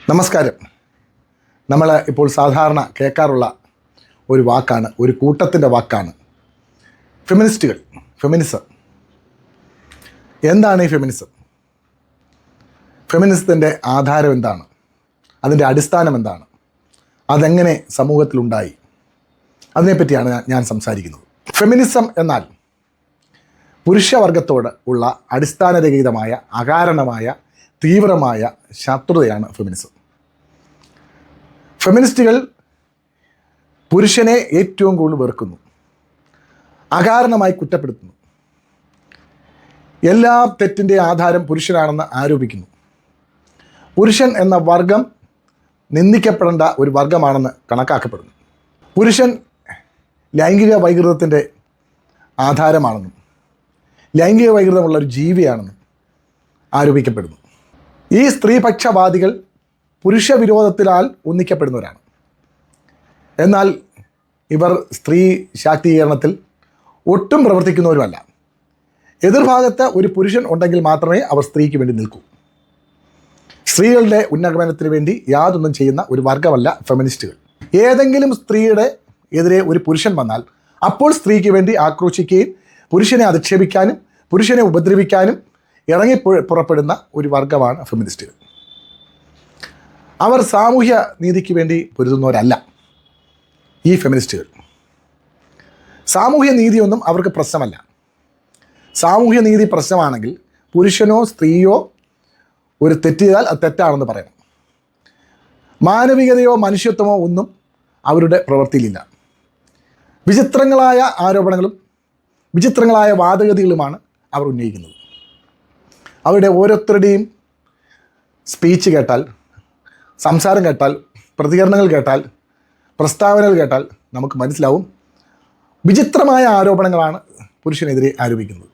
നമസ്കാരം. നമ്മൾ ഇപ്പോൾ സാധാരണ കേൾക്കാറുള്ള ഒരു വാക്കാണ്, ഒരു കൂട്ടത്തിൻ്റെ വാക്കാണ് ഫെമിനിസ്റ്റുകൾ, ഫെമിനിസം. എന്താണ് ഈ ഫെമിനിസം? ഫെമിനിസത്തിൻ്റെ ആധാരം എന്താണ്? അതിൻ്റെ അടിസ്ഥാനം എന്താണ്? അതെങ്ങനെ സമൂഹത്തിലുണ്ടായി? അതിനെപ്പറ്റിയാണ് ഞാൻ സംസാരിക്കുന്നത്. ഫെമിനിസം എന്നാൽ പുരുഷവർഗത്തോട് ഉള്ള അടിസ്ഥാനരഹിതമായ, അകാരണമായ, തീവ്രമായ ശത്രുതയാണ് ഫെമിനിസം. ഫെമിനിസ്റ്റുകൾ പുരുഷനെ ഏറ്റവും കൂടുതൽ വെറുക്കുന്നു, അകാരണമായി കുറ്റപ്പെടുത്തുന്നു, എല്ലാ തെറ്റിൻ്റെ ആധാരം പുരുഷനാണെന്ന് ആരോപിക്കുന്നു. പുരുഷൻ എന്ന വർഗം നിന്ദിക്കപ്പെടേണ്ട ഒരു വർഗമാണെന്ന് കണക്കാക്കപ്പെടുന്നു. പുരുഷൻ ലൈംഗിക വൈകൃതത്തിൻ്റെ ആധാരമാണെന്നും ലൈംഗിക വൈകൃതമുള്ള ഒരു ജീവിയാണെന്നും ആരോപിക്കപ്പെടുന്നു. ഈ സ്ത്രീപക്ഷവാദികൾ പുരുഷവിരോധത്തിനാൽ ഒന്നിക്കപ്പെടുന്നവരാണ്. എന്നാൽ ഇവർ സ്ത്രീ ശാക്തീകരണത്തിൽ ഒട്ടും പ്രവർത്തിക്കുന്നവരുമല്ല. എതിർഭാഗത്ത് ഒരു പുരുഷൻ ഉണ്ടെങ്കിൽ മാത്രമേ അവർ സ്ത്രീക്ക് വേണ്ടി നിൽക്കൂ. സ്ത്രീകളുടെ ഉന്നമനത്തിന് വേണ്ടി യാതൊന്നും ചെയ്യുന്ന ഒരു വർഗമല്ല ഫെമിനിസ്റ്റുകൾ. ഏതെങ്കിലും സ്ത്രീയുടെ എതിരെ ഒരു പുരുഷൻ വന്നാൽ അപ്പോൾ സ്ത്രീക്ക് വേണ്ടി ആക്രോശിക്കുകയും പുരുഷനെ അധിക്ഷേപിക്കാനും പുരുഷനെ ഉപദ്രവിക്കാനും പുറപ്പെടുന്ന ഒരു വർഗമാണ് ഫെമിനിസ്റ്റുകൾ. അവർ സാമൂഹ്യ നീതിക്ക് വേണ്ടി പൊരുതുന്നവരല്ല ഈ ഫെമിനിസ്റ്റുകൾ. സാമൂഹ്യ നീതിയൊന്നും അവർക്ക് പ്രശ്നമല്ല. സാമൂഹ്യ നീതി പ്രശ്നമാണെങ്കിൽ പുരുഷനോ സ്ത്രീയോ ഒരു തെറ്റ് ചെയ്താൽ അത് തെറ്റാണെന്ന് പറയണം. മാനവികതയോ മനുഷ്യത്വമോ ഒന്നും അവരുടെ പ്രവൃത്തിയിലില്ല. വിചിത്രങ്ങളായ ആരോപണങ്ങളും വിചിത്രങ്ങളായ വാദഗതികളുമാണ് അവർ ഉന്നയിക്കുന്നത്. അവരുടെ ഓരോരുത്തരുടെയും സ്പീച്ച് കേട്ടാൽ, സംസാരം കേട്ടാൽ, പ്രതികരണങ്ങൾ കേട്ടാൽ, പ്രസ്താവനകൾ കേട്ടാൽ നമുക്ക് മനസ്സിലാവും വിചിത്രമായ ആരോപണങ്ങളാണ് പുരുഷനെതിരെ ആരോപിക്കുന്നത്.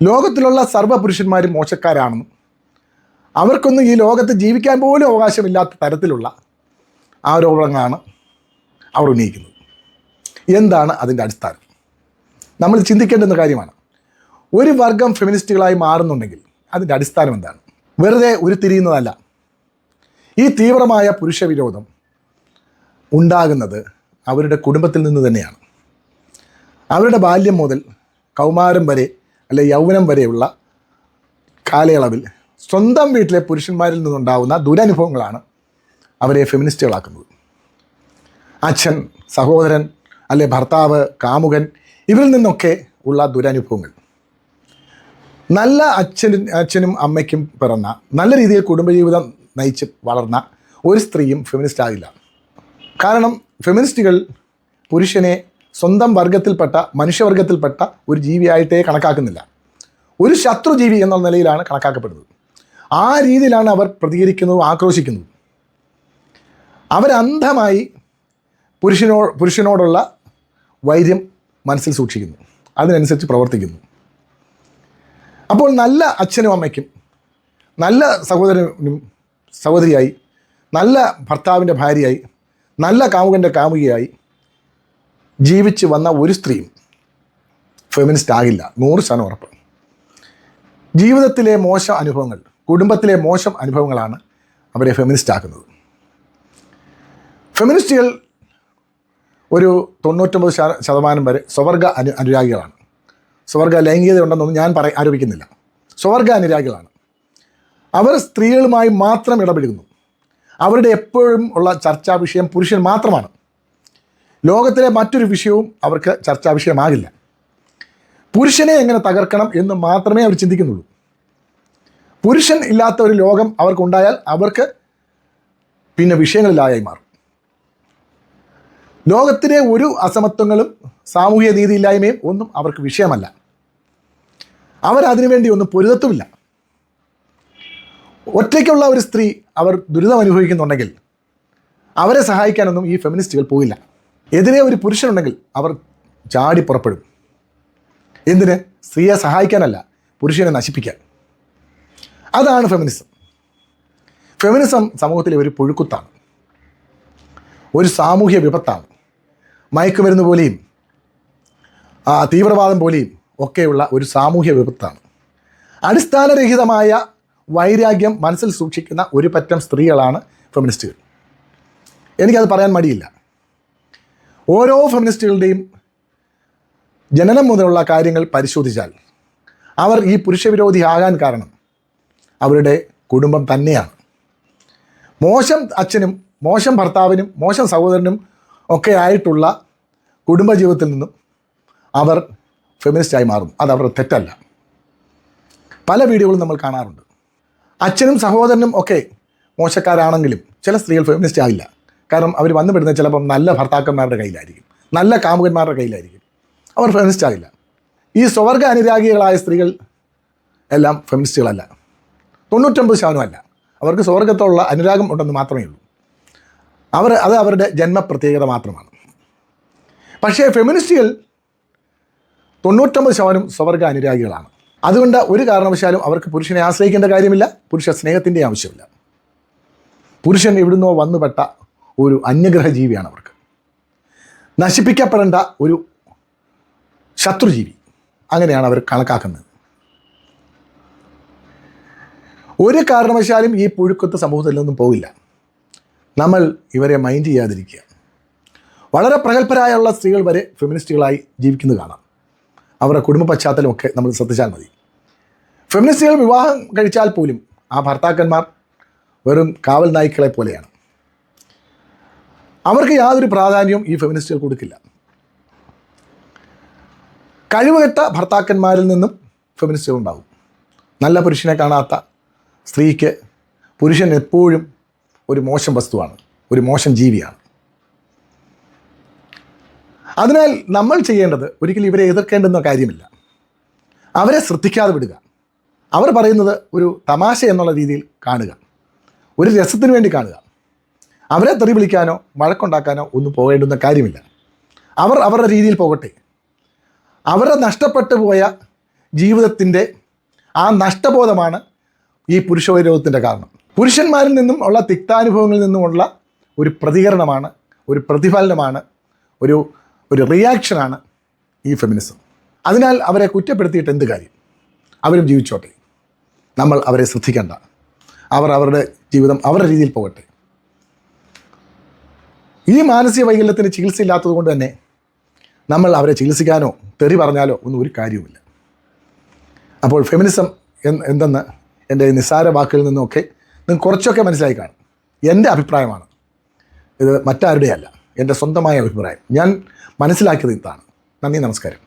ലോകത്തിലുള്ള സർവ്വ പുരുഷന്മാരും മോശക്കാരാണെന്നും അവർക്കൊന്നും ഈ ലോകത്ത് ജീവിക്കാൻ പോലും അവകാശമില്ലാത്ത തരത്തിലുള്ള ആരോപണങ്ങളാണ് അവർ ഉന്നയിക്കുന്നത്. എന്താണ് അതിൻ്റെ അടിസ്ഥാനം? നമ്മൾ ചിന്തിക്കേണ്ടുന്ന കാര്യമാണ്. ഒരു വർഗം ഫെമിനിസ്റ്റുകളായി മാറുന്നുണ്ടെങ്കിൽ അതിൻ്റെ അടിസ്ഥാനം എന്താണ്? വെറുതെ ഉരുത്തിരിയുന്നതല്ല. ഈ തീവ്രമായ പുരുഷവിരോധം ഉണ്ടാകുന്നത് അവരുടെ കുടുംബത്തിൽ നിന്ന് തന്നെയാണ്. അവരുടെ ബാല്യം മുതൽ കൗമാരം വരെ അല്ലെ യൗവനം വരെയുള്ള കാലയളവിൽ സ്വന്തം വീട്ടിലെ പുരുഷന്മാരിൽ നിന്നുണ്ടാകുന്ന ദുരനുഭവങ്ങളാണ് അവരെ ഫെമിനിസ്റ്റുകളാക്കുന്നത്. അച്ഛൻ, സഹോദരൻ, അല്ലെ ഭർത്താവ്, കാമുകൻ, ഇവരിൽ നിന്നൊക്കെ ഉള്ള ദുരനുഭവങ്ങൾ. നല്ല അച്ഛനും അമ്മയ്ക്കും പിറന്ന, നല്ല രീതിയിൽ കുടുംബജീവിതം നയിച്ച് വളർന്ന ഒരു സ്ത്രീയും ഫെമിനിസ്റ്റ് ആകില്ല. കാരണം ഫെമിനിസ്റ്റുകൾ പുരുഷനെ സ്വന്തം വർഗത്തിൽപ്പെട്ട, മനുഷ്യവർഗത്തിൽപ്പെട്ട ഒരു ജീവിയായിട്ടേ കണക്കാക്കുന്നില്ല. ഒരു ശത്രുജീവി എന്ന നിലയിലാണ് കണക്കാക്കപ്പെടുന്നത്. ആ രീതിയിലാണ് അവർ പ്രതികരിക്കുന്നതും ആക്രോശിക്കുന്നതും. അവരന്ധമായി പുരുഷനോടുള്ള വൈര്യം മനസ്സിൽ സൂക്ഷിക്കുന്നു, അതിനനുസരിച്ച് പ്രവർത്തിക്കുന്നു. അപ്പോൾ നല്ല അച്ഛനും അമ്മയ്ക്കും, നല്ല സഹോദരനും സഹോദരിയായി, നല്ല ഭർത്താവിൻ്റെ ഭാര്യയായി, നല്ല കാമുകൻ്റെ കാമുകിയായി ജീവിച്ച് വന്ന ഒരു സ്ത്രീയും ഫെമിനിസ്റ്റ് ആകില്ല. 100% ഉറപ്പ്. ജീവിതത്തിലെ മോശം അനുഭവങ്ങൾ, കുടുംബത്തിലെ മോശം അനുഭവങ്ങളാണ് അവരെ ഫെമിനിസ്റ്റ് ആക്കുന്നത്. ഫെമിനിസ്റ്റുകൾ ഒരു 99% വരെ സ്വവർഗ അനുരാഗികളാണ്. സ്വവർഗ ലൈംഗികത ഉണ്ടെന്നൊന്നും ഞാൻ ആരോപിക്കുന്നില്ല. സ്വവർഗ അനുരാഗികളാണ്. അവർ സ്ത്രീകളുമായി മാത്രം ഇടപെടുന്നു. അവരുടെ എപ്പോഴും ഉള്ള ചർച്ചാ വിഷയം പുരുഷൻ മാത്രമാണ്. ലോകത്തിലെ മറ്റൊരു വിഷയവും അവർക്ക് ചർച്ചാ വിഷയമാകില്ല. പുരുഷനെ എങ്ങനെ തകർക്കണം എന്ന് മാത്രമേ അവർ ചിന്തിക്കുന്നുള്ളൂ. പുരുഷൻ ഇല്ലാത്ത ഒരു ലോകം അവർക്കുണ്ടായാൽ അവർക്ക് പിന്നെ വിഷയങ്ങളില്ലാതായി മാറും. ലോകത്തിലെ ഒരു അസമത്വങ്ങളും സാമൂഹ്യ നീതിയില്ലായ്മയും ഒന്നും അവർക്ക് വിഷയമല്ല. അവരതിനുവേണ്ടി ഒന്നും പൊരുതത്തുമില്ല. ഒറ്റയ്ക്കുള്ള ഒരു സ്ത്രീ അവർ ദുരിതം അനുഭവിക്കുന്നുണ്ടെങ്കിൽ അവരെ സഹായിക്കാനൊന്നും ഈ ഫെമിനിസ്റ്റുകൾ പോയില്ല. എതിരെ ഒരു പുരുഷനുണ്ടെങ്കിൽ അവർ ചാടി പുറപ്പെടും. എന്തിന്? സ്ത്രീയെ സഹായിക്കാനല്ല, പുരുഷനെ നശിപ്പിക്കാൻ. അതാണ് ഫെമിനിസം. ഫെമിനിസം സമൂഹത്തിലെ ഒരു പുഴുക്കുത്താണ്, ഒരു സാമൂഹ്യ വിപത്താണ്. മയക്കുമരുന്ന് പോലെയും തീവ്രവാദം പോലെയും ഒക്കെയുള്ള ഒരു സാമൂഹ്യ വിപത്താണ്. അടിസ്ഥാനരഹിതമായ വൈരാഗ്യം മനസ്സിൽ സൂക്ഷിക്കുന്ന ഒരു പറ്റം സ്ത്രീകളാണ് ഫെമിനിസ്റ്റുകൾ. എനിക്കത് പറയാൻ മടിയില്ല. ഓരോ ഫെമിനിസ്റ്റുകളുടെയും ജനനം മുതലുള്ള കാര്യങ്ങൾ പരിശോധിച്ചാൽ അവർ ഈ പുരുഷവിരോധിയാകാൻ കാരണം അവരുടെ കുടുംബം തന്നെയാണ്. മോശം അച്ഛനും മോശം ഭർത്താവിനും മോശം സഹോദരനും ഒക്കെ ആയിട്ടുള്ള കുടുംബജീവിതത്തിൽ നിന്നും അവർ ഫെമിനിസ്റ്റായി മാറും. അത് അവരുടെ തെറ്റല്ല. പല വീഡിയോകളും നമ്മൾ കാണാറുണ്ട്. അച്ഛനും സഹോദരനും ഒക്കെ മോശക്കാരാണെങ്കിലും ചില സ്ത്രീകൾ ഫെമിനിസ്റ്റ് ആവില്ല. കാരണം അവർ വന്നുപെടുന്നത് ചിലപ്പം നല്ല ഭർത്താക്കന്മാരുടെ കയ്യിലായിരിക്കും, നല്ല കാമുകന്മാരുടെ കയ്യിലായിരിക്കും. അവർ ഫെമിനിസ്റ്റ് ആവില്ല. ഈ സ്വവർഗ അനുരാഗികളായ സ്ത്രീകൾ എല്ലാം ഫെമിനിസ്റ്റുകളല്ല. 99% അല്ല. അവർക്ക് സ്വർഗത്തോടുള്ള അനുരാഗം ഉണ്ടെന്ന് മാത്രമേ ഉള്ളൂ. അത് അവരുടെ ജന്മപ്രത്യേകത മാത്രമാണ്. പക്ഷേ ഫെമിനിസ്റ്റുകൾ 99% സ്വർഗ അനുരാഗികളാണ്. അതുകൊണ്ട് ഒരു കാരണവശാലും അവർക്ക് പുരുഷനെ ആശ്രയിക്കേണ്ട കാര്യമില്ല, പുരുഷ സ്നേഹത്തിൻ്റെ ആവശ്യമില്ല. പുരുഷൻ എവിടുന്നോ വന്നുപെട്ട ഒരു അന്യഗ്രഹ ജീവിയാണ് അവർക്ക്. നശിപ്പിക്കപ്പെടേണ്ട ഒരു ശത്രുജീവി, അങ്ങനെയാണ് അവർ കണക്കാക്കുന്നത്. ഒരു കാരണവശാലും ഈ പുഴുക്കത്ത് സമൂഹത്തിൽ നിന്നും പോകില്ല. നമ്മൾ ഇവരെ മൈൻഡ് ചെയ്യാതിരിക്കുക. വളരെ പ്രഗത്ഭരായുള്ള സ്ത്രീകൾ വരെ ഫെമിനിസ്റ്റുകളായി ജീവിക്കുന്നത് കാണാം. അവരുടെ കുടുംബ പശ്ചാത്തലമൊക്കെ നമ്മൾ ശ്രദ്ധിച്ചാൽ മതി. ഫെമിനിസ്റ്റുകൾ വിവാഹം കഴിച്ചാൽ പോലും ആ ഭർത്താക്കന്മാർ വെറും കാവൽ നായ്ക്കളെ പോലെയാണ്. അവർക്ക് യാതൊരു പ്രാധാന്യവും ഈ ഫെമിനിസ്റ്റുകൾ കൊടുക്കില്ല. കഴിവുകെട്ട ഭർത്താക്കന്മാരിൽ നിന്നും ഫെമിനിസ്റ്റുകൾ ഉണ്ടാകും. നല്ല പുരുഷനെ കാണാത്ത സ്ത്രീക്ക് പുരുഷൻ എപ്പോഴും ഒരു മോശം വസ്തുവാണ്, ഒരു മോശം ജീവിയാണ്. അതിനാൽ നമ്മൾ ചെയ്യേണ്ടത് ഒരിക്കലും ഇവരെ എതിർക്കേണ്ടുന്ന കാര്യമില്ല. അവരെ ശ്രദ്ധിക്കാതെ വിടുക. അവർ പറയുന്നത് ഒരു തമാശ എന്നുള്ള രീതിയിൽ കാണുക, ഒരു രസത്തിന് വേണ്ടി കാണുക. അവരെ തെറി വിളിക്കാനോ വഴക്കുണ്ടാക്കാനോ ഒന്നും പോകേണ്ടുന്ന കാര്യമില്ല. അവർ അവരുടെ രീതിയിൽ പോകട്ടെ. അവരുടെ നഷ്ടപ്പെട്ടു പോയ ജീവിതത്തിൻ്റെ ആ നഷ്ടബോധമാണ് ഈ പുരുഷവിരോധത്തിൻ്റെ കാരണം. പുരുഷന്മാരിൽ നിന്നും ഉള്ള തിക്താനുഭവങ്ങളിൽ നിന്നുമുള്ള ഒരു പ്രതികരണമാണ്, ഒരു പ്രതിഫലനമാണ്, ഒരു റിയാക്ഷനാണ് ഈ ഫെമിനിസം. അതിനാൽ അവരെ കുറ്റപ്പെടുത്തിയിട്ട് എന്ത് കാര്യം? അവരും ജീവിച്ചോട്ടെ. നമ്മൾ അവരെ ശ്രദ്ധിക്കേണ്ട. അവരുടെ ജീവിതം അവരുടെ രീതിയിൽ പോകട്ടെ. ഈ മാനസിക വൈകല്യത്തിന് ചികിത്സയില്ലാത്തത് കൊണ്ട് തന്നെ നമ്മൾ അവരെ ചികിത്സിക്കാനോ തെറി പറഞ്ഞാലോ ഒന്നും ഒരു കാര്യവുമില്ല. അപ്പോൾ ഫെമിനിസം എന്തെന്ന് എൻ്റെ നിസ്സാര വാക്കുകളിൽ നിന്നൊക്കെ നിങ്ങൾക്ക് കുറച്ചൊക്കെ മനസ്സിലായി കാണും. എൻ്റെ അഭിപ്രായമാണ് ഇത്, മറ്റാരുടെയല്ല. എൻ്റെ സ്വന്തമായ അഭിപ്രായം. ഞാൻ മനസ്സിലാക്കിയത് ഇതാണ്. നന്ദി, നമസ്കാരം.